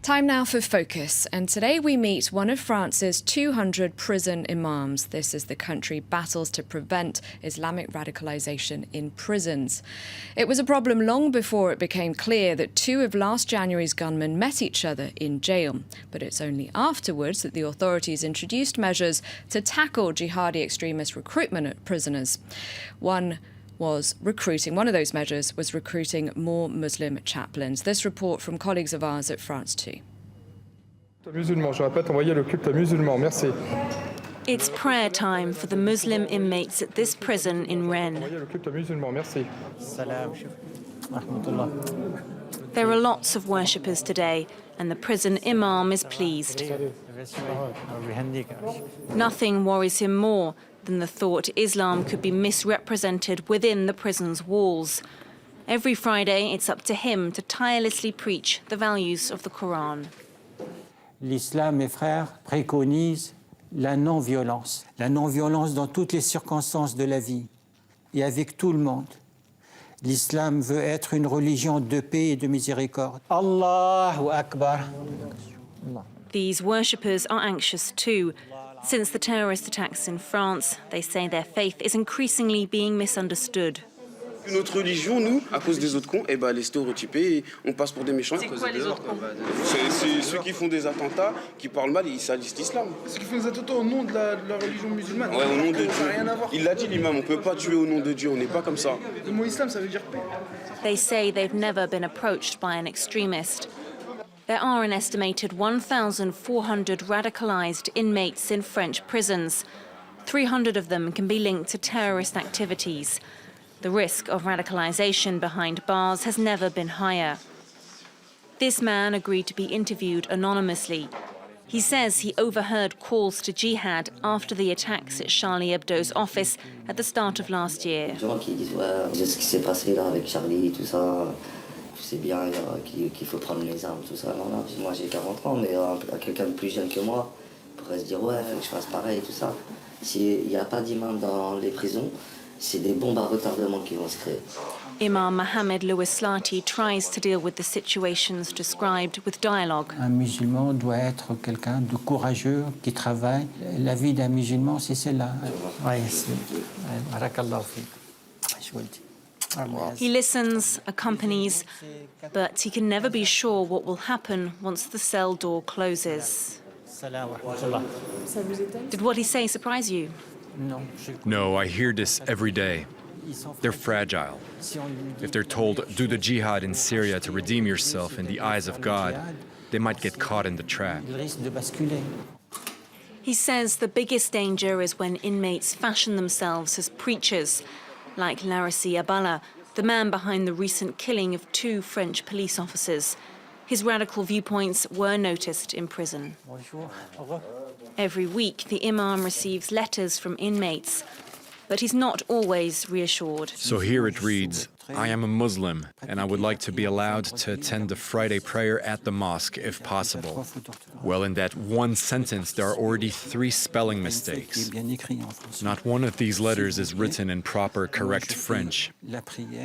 Time now for Focus, and today we meet one of France's 200 prison imams. This as the country battles to prevent Islamic radicalisation in prisons. It was a problem long before it became clear that two of last January's gunmen met each other in jail. But it's only afterwards that the authorities introduced measures to tackle jihadi extremist recruitment at prisoners. One of those measures was recruiting more Muslim chaplains. This report from colleagues of ours at France 2. It's prayer time for the Muslim inmates at this prison in Rennes. There are lots of worshippers today, and the prison imam is pleased. Nothing worries him more than the thought Islam could be misrepresented within the prison's walls. Every Friday, it's up to him to tirelessly preach the values of the Quran. L'islam, mes frères, préconise la non-violence. La non-violence dans toutes les circonstances de la vie et avec tout le monde. L'islam veut être une religion de paix et de miséricorde. Allahu Akbar. These worshippers are anxious too. Since the terrorist attacks in France, they say their faith is increasingly being misunderstood. Notre religion, nous, à cause des autres cons, elle est stéréotypée et on passe pour des méchants. C'est quoi les autres cons? C'est ceux qui font des attentats, qui parlent mal et ils salissent l'islam. Ceux qui font des attentats au nom de la religion musulmane. Ouais, au nom de Dieu. Ça n'a rien à voir. Il l'a dit l'imam, on ne peut pas tuer au nom de Dieu, on n'est pas comme ça. Le mot islam, ça veut dire paix. They say they've never been approached by an extremist. There are an estimated 1,400 radicalised inmates in French prisons. 300 of them can be linked to terrorist activities. The risk of radicalisation behind bars has never been higher. This man agreed to be interviewed anonymously. He says he overheard calls to jihad after the attacks at Charlie Hebdo's office at the start of last year. C'est bien qu'il faut prendre les armes, tout ça. Non, moi j'ai 40 ans, mais quelqu'un de plus jeune que moi pourrait se dire ouais, il faut que je fasse pareil, tout ça. S'il n'y a pas d'imam dans les prisons, c'est des bombes à retardement qui vont se créer. Imam Mohamed Louislati tries to deal with the situations described with dialogue. Un musulman doit être quelqu'un de courageux, qui travaille. La vie d'un musulman, c'est celle-là. Barakallahu fik. Je vous le dis. He listens, accompanies, but he can never be sure what will happen once the cell door closes. Did what he say surprise you? No, I hear this every day. They're fragile. If they're told, do the jihad in Syria to redeem yourself in the eyes of God, they might get caught in the trap. He says the biggest danger is when inmates fashion themselves as preachers, like Larissy Abala, the man behind the recent killing of 2 French police officers. His radical viewpoints were noticed in prison. Every week, the imam receives letters from inmates, but he's not always reassured. So here it reads, I am a Muslim, and I would like to be allowed to attend the Friday prayer at the mosque if possible. Well, in that one sentence, there are already 3 spelling mistakes. Not one of these letters is written in proper, correct French.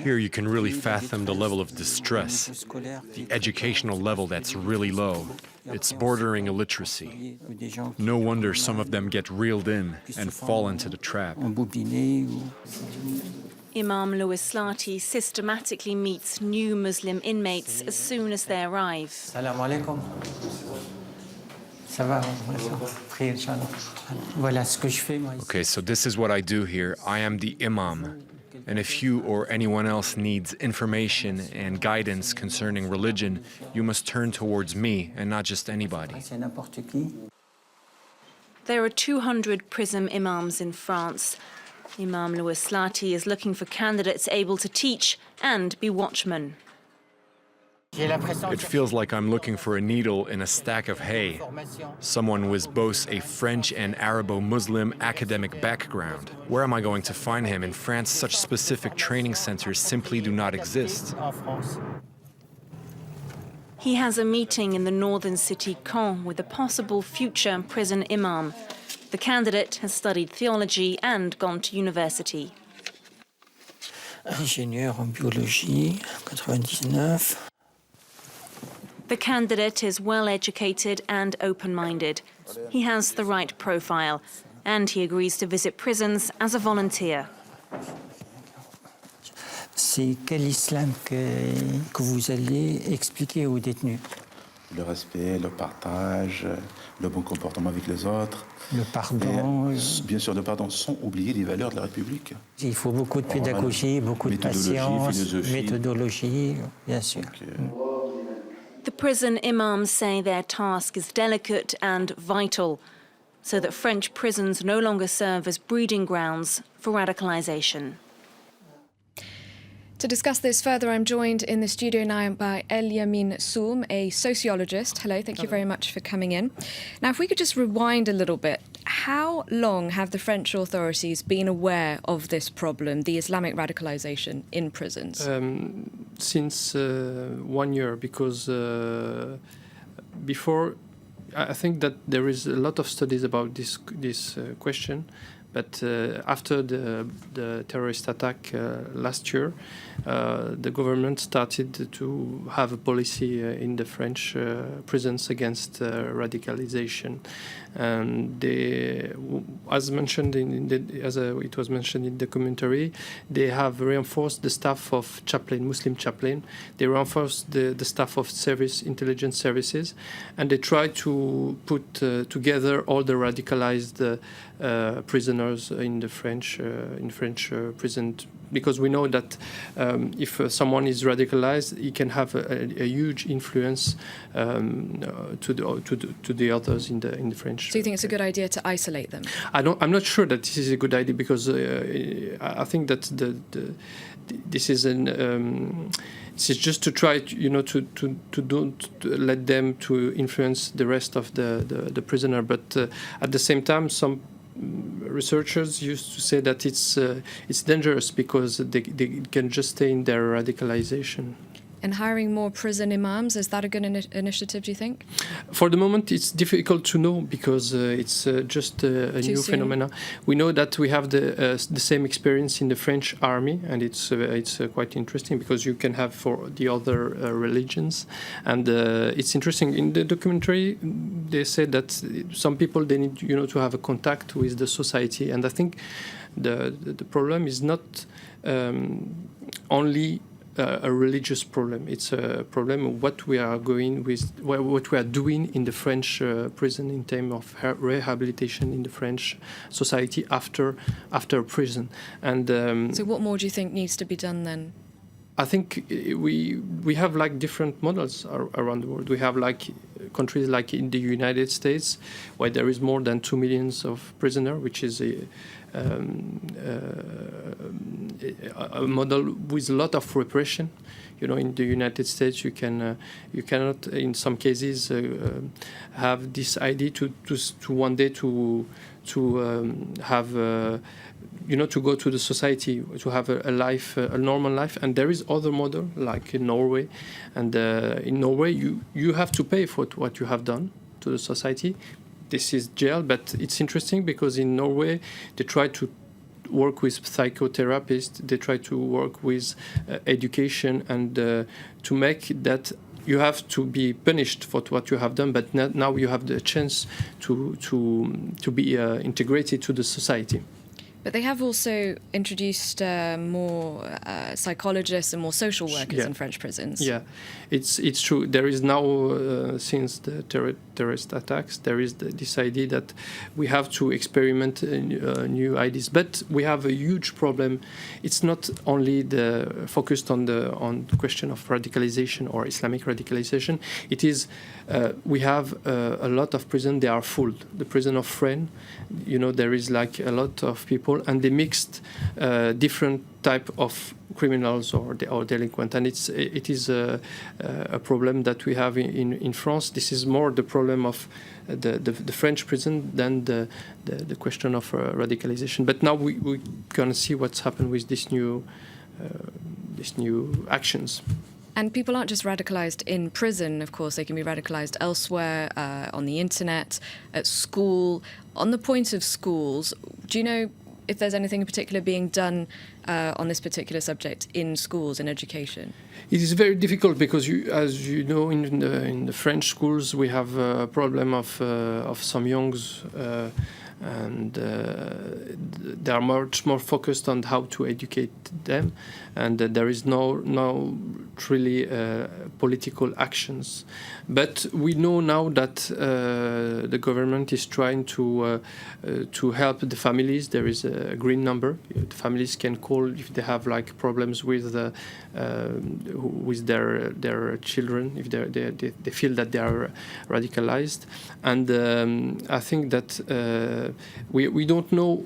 Here you can really fathom the level of distress, the educational level that's really low. It's bordering illiteracy. No wonder some of them get reeled in and fall into the trap. Imam Louislati systematically meets new Muslim inmates as soon as they arrive. Salam alaikum. Ça va, voilà ce que je fais, moi. Okay, so this is what I do here. I am the imam. And if you or anyone else needs information and guidance concerning religion, you must turn towards me and not just anybody. There are 200 prison imams in France. Imam Louislati is looking for candidates able to teach and be watchmen. It feels like I'm looking for a needle in a stack of hay. Someone with both a French and Arabo-Muslim academic background. Where am I going to find him? In France, such specific training centers simply do not exist. He has a meeting in the northern city Caen with a possible future prison imam. The candidate has studied theology and gone to university. Ingénieur en biologie, 99. The candidate is well-educated and open-minded. He has the right profile, and he agrees to visit prisons as a volunteer. C'est quel islam que vous allez expliquer aux détenus? Le respect, le partage, le bon comportement avec les autres. Le pardon. Bien sûr, le pardon, sans oublier les valeurs de la République. Il faut beaucoup de pédagogie, beaucoup de patience, méthodologie, bien sûr. The prison imams say their task is delicate and vital, so that French prisons no longer serve as breeding grounds for radicalisation. To discuss this further, I'm joined in the studio now by Aline Soum, a sociologist. Hello, thank you very much for coming in. Now, if we could just rewind a little bit, how long have the French authorities been aware of this problem, the Islamic radicalisation in prisons? Since 1 year, because before, I think that there is a lot of studies about this question. But after the terrorist attack last year, the government started to have a policy in the French prisons against radicalization. And they, as mentioned it was mentioned in the commentary, they have reinforced the staff of chaplain, Muslim chaplain. They reinforced the staff of intelligence services, and they try to put together all the radicalized prisoners in the French prison, because we know that if someone is radicalized, he can have a huge influence to the others in the French. So you think it's a good idea to isolate them? I'm not sure that this is a good idea, because I think that this is this is just to try to don't let them to influence the rest of the prisoner. But at the same time, some researchers used to say that it's dangerous because they can just stay in their radicalization. And hiring more prison imams, is that a good initiative, do you think? For the moment, it's difficult to know, because it's just a new phenomenon. We know that we have the same experience in the French army, and it's quite interesting, because you can have for the other religions. And it's interesting. In the documentary, they said that some people, they need to have a contact with the society. And I think the problem is not only a religious problem. It's a problem of what we are doing in the French prison in terms of rehabilitation in the French society after prison. And so what more do you think needs to be done then? I think we have like different models around the world. We have like countries like in the United States, where there is more than 2 million of prisoners, which is a model with a lot of repression. In the United States, you cannot, in some cases, have this idea to one day to have to go to the society, to have a life, a normal life. And there is other model like in Norway, and in Norway you have to pay for what you have done to the society. This is jail, but it's interesting because in Norway they try to work with psychotherapists, they try to work with education, and to make that you have to be punished for what you have done, but now you have the chance to be integrated to the society. But they have also introduced more psychologists and more social workers in French prisons. Yeah, it's true. There is now, since the terrorist attacks, there is this idea that we have to experiment new ideas. But we have a huge problem. It's not only focused on the question of radicalization or Islamic radicalization. It is we have a lot of prisons. They are full. The prison of Rennes, there is like a lot of people, and they mixed different type of criminals or delinquent, and it is a problem that we have in France. This is more the problem of the French prison than the question of radicalization. But now we can see what's happened with this new actions. And people aren't just radicalized in prison, of course. They can be radicalized elsewhere, on the internet, at school. On the point of schools, do you know if there's anything in particular being done on this particular subject in schools, in education? It is very difficult because, as you know, in the French schools we have a problem of some youngs, and they are much more focused on how to educate them, and there is no really political actions. But we know now that the government is trying to help the families. There is a green number. The families can call if they have like problems with their children, if they feel that they are radicalized. And I think that we don't know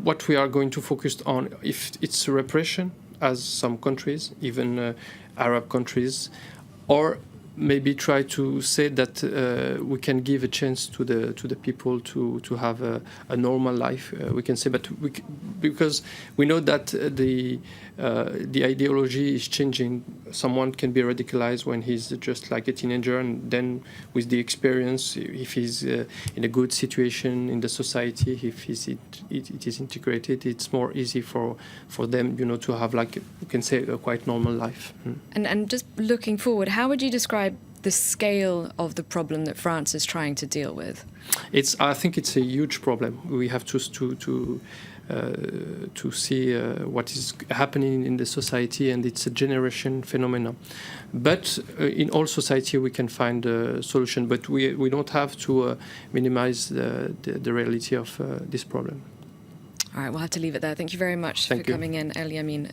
what we are going to focus on, if it's repression, as some countries, even Arab countries, or maybe try to say that we can give a chance to the people to have a normal life. We can say, but because we know that the ideology is changing. Someone can be radicalized when he's just like a teenager, and then with the experience, if he's in a good situation in the society, if it is integrated, it's more easy for them, to have, like, you can say, a quite normal life. And just looking forward, how would you describe the scale of the problem that France is trying to deal with? I think it's a huge problem. We have to see what is happening in the society, and it's a generation phenomenon. But in all society we can find a solution, but we don't have to minimize the reality of this problem. All right, we'll have to leave it there. Thank you very much for coming in, Aline.